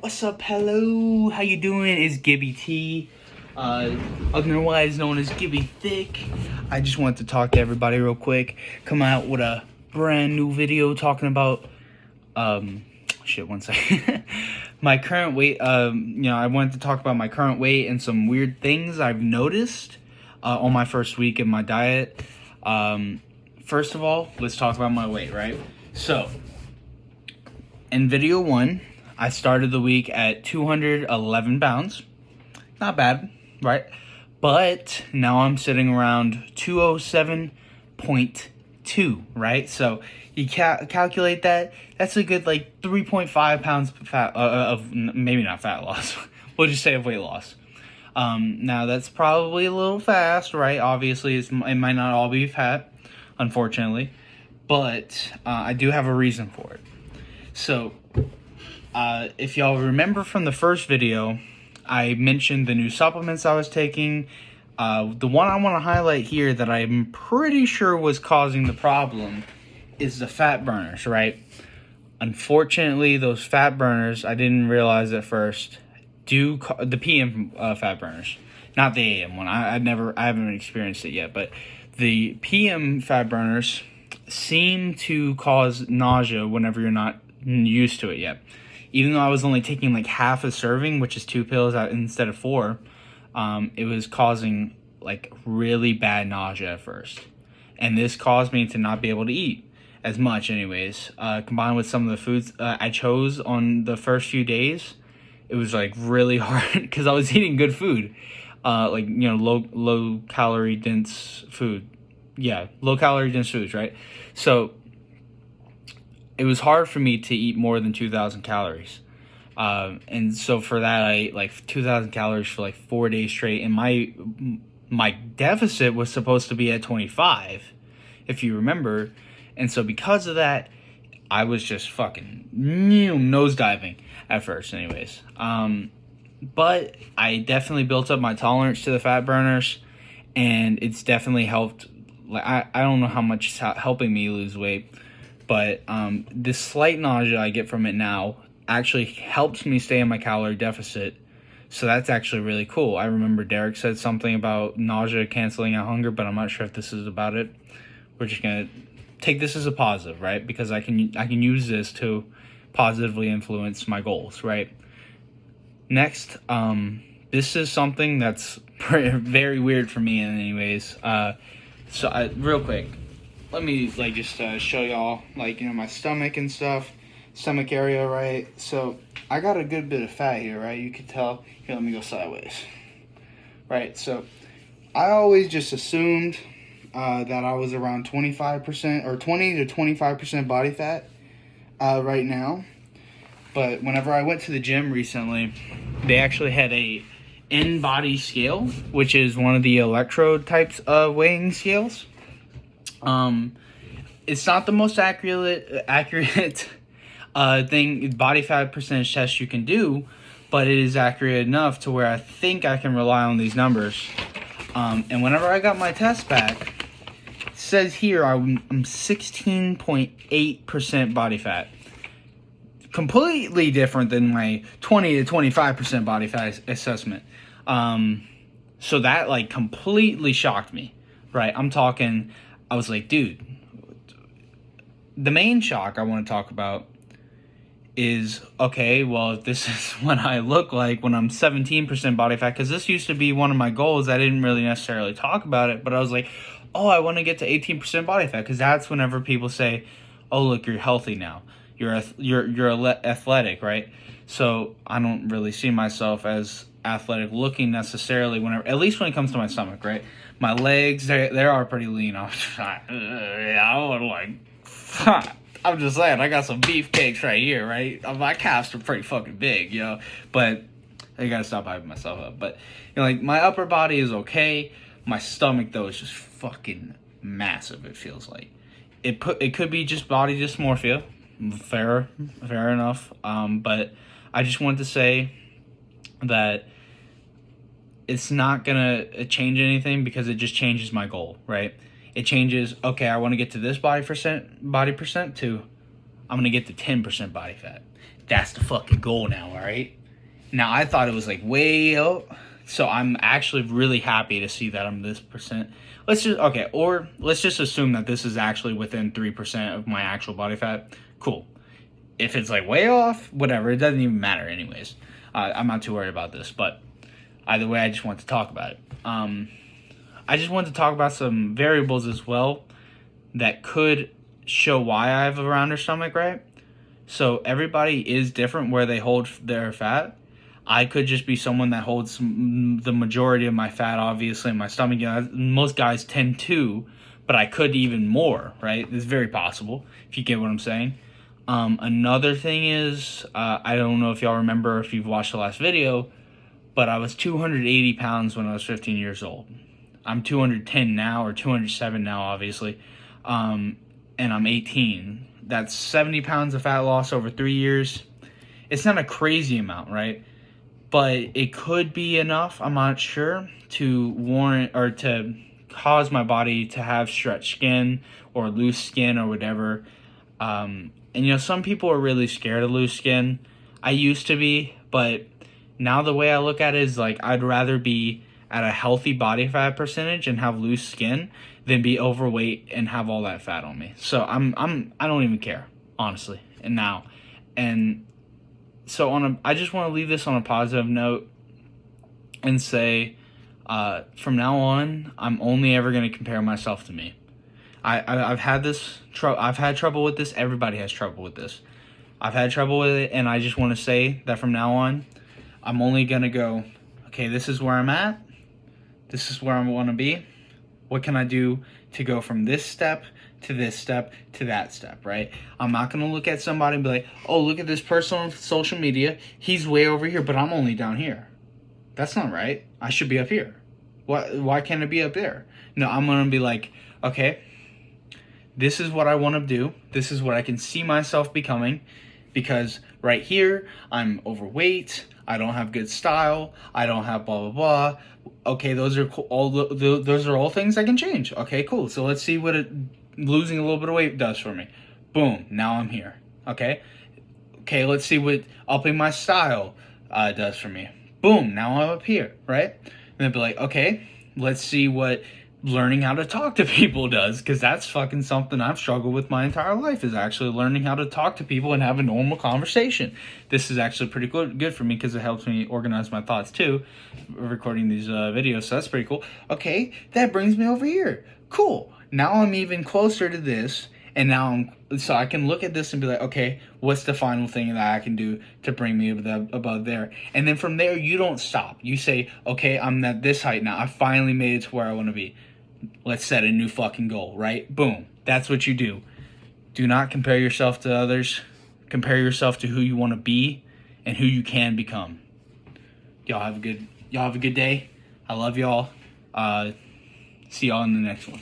What's up? Hello, how you doing? It's Gibby T, otherwise known as Gibby Thick. I just wanted to talk to everybody real quick. Come out with a brand new video talking about, one second. My current weight. I wanted to talk about my current weight and some weird things I've noticed on my first week in my diet. First of all, let's talk about my weight, right? So, in video 1, I started the week at 211 pounds. Not bad, right? But now I'm sitting around 207.2, right? So you calculate that. That's a good 3.5 pounds of maybe not fat loss. We'll just say of weight loss. Now that's probably a little fast, right? Obviously, it might not all be fat, unfortunately. But I do have a reason for it. So, if y'all remember from the first video, I mentioned the new supplements I was taking. The one I want to highlight here that I'm pretty sure was causing the problem is the fat burners, right? Unfortunately, those fat burners, I didn't realize at first, the PM fat burners, not the AM one. I haven't experienced it yet, but the PM fat burners seem to cause nausea whenever you're not used to it yet. Even though I was only taking half a serving, which is 2 pills instead of 4, it was causing really bad nausea at first. And this caused me to not be able to eat as much anyways. Combined with some of the foods I chose on the first few days, it was really hard because I was eating good food. Low calorie dense food. Yeah, low calorie dense foods, right? So it was hard for me to eat more than 2,000 calories. And so for that, I ate 2,000 calories for 4 days straight. And my deficit was supposed to be at 25, if you remember. And so because of that, I was just fucking nosediving at first anyways. But I definitely built up my tolerance to the fat burners. And it's definitely helped. I don't know how much it's helping me lose weight. But this slight nausea I get from it now actually helps me stay in my calorie deficit. So that's actually really cool. I remember Derek said something about nausea canceling out hunger, but I'm not sure if this is about it. We're just going to take this as a positive, right? Because I can use this to positively influence my goals, right? Next, this is something that's very weird for me anyways. Real quick. Let me just show y'all my stomach and stuff, stomach area, right? So I got a good bit of fat here, right? You can tell. Here, let me go sideways, right? So I always just assumed that I was around 25% or 20 to 25% body fat right now. But whenever I went to the gym recently, they actually had a in-body scale, which is one of the electrode types of weighing scales. It's not the most accurate thing, body fat percentage test you can do, but it is accurate enough to where I think I can rely on these numbers. And whenever I got my test back, it says here I'm 16.8% body fat. Completely different than my 20 to 25% body fat assessment. So that completely shocked me, right? I'm talking, I was like, dude, the main shock I want to talk about is, okay, well, this is what I look like when I'm 17% body fat, because this used to be one of my goals. I didn't really necessarily talk about it, but I was like, oh, I want to get to 18% body fat, because that's whenever people say, oh, look, you're healthy now. You're athletic, right? So I don't really see myself as athletic looking necessarily whenever, at least when it comes to my stomach, right? My legs, they are pretty lean. I'm just saying, I got some beefcakes right here, right? My calves are pretty fucking big, but I gotta stop hyping myself up. But my upper body is okay. My stomach though is just fucking massive. It feels like it could be just body dysmorphia. Fair enough. But I just wanted to say that it's not gonna change anything because it just changes my goal, right? It changes, okay, I want to get to this body percent to I'm gonna get to 10% body fat. That's the fucking goal now, all right? Now, I thought it was like way up, so I'm actually really happy to see that I'm this percent. Let's just assume that this is actually within 3% of my actual body fat. Cool. If it's like way off, whatever, it doesn't even matter anyways. I'm not too worried about this, but either way, I just want to talk about it. I just want to talk about some variables as well that could show why I have a rounder stomach, right? So everybody is different where they hold their fat. I could just be someone that holds the majority of my fat, obviously, in my stomach. You know, most guys tend to, but I could even more, right? It's very possible, if you get what I'm saying. Another thing is, I don't know if y'all remember, if you've watched the last video, but I was 280 pounds when I was 15 years old. I'm 210 now, or 207 now, obviously, and I'm 18. That's 70 pounds of fat loss over 3 years. It's not a crazy amount, right? But it could be enough, I'm not sure, to warrant or to cause my body to have stretched skin or loose skin or whatever. And you know, some people are really scared of loose skin. I used to be, but now the way I look at it is like I'd rather be at a healthy body fat percentage and have loose skin than be overweight and have all that fat on me. So I don't even care, honestly. And so I just want to leave this on a positive note and say, from now on, I'm only ever going to compare myself to me. I've had trouble with this. Everybody has trouble with this. I've had trouble with it, and I just want to say that from now on, I'm only going to go, okay, this is where I'm at. This is where I want to be. What can I do to go from this step to this step to that step, right? I'm not going to look at somebody and be like, oh, look at this person on social media. He's way over here, but I'm only down here. That's not right. I should be up here. Why can't I be up there? No, I'm going to be like, okay, this is what I want to do. This is what I can see myself becoming, because right here, I'm overweight. I don't have good style. I don't have blah, blah, blah. Okay, those are all things I can change. Okay, cool. So let's see what losing a little bit of weight does for me. Boom, now I'm here. Okay, let's see what upping my style does for me. Boom, now I'm up here, right? And then be like, okay, let's see what learning how to talk to people does, because that's fucking something I've struggled with my entire life, is actually learning how to talk to people and have a normal conversation. This is actually pretty good for me, because it helps me organize my thoughts too, recording these videos, so that's pretty cool. Okay, that brings me over here. Cool. Now I'm even closer to this, and now so I can look at this and be like, okay, what's the final thing that I can do to bring me above there? And then from there, you don't stop. You say, okay, I'm at this height now. I finally made it to where I want to be. Let's set a new fucking goal, right? Boom. That's what you do. Do not compare yourself to others. Compare yourself to who you want to be and who you can become. Y'all have a good day. I love y'all. See y'all in the next one.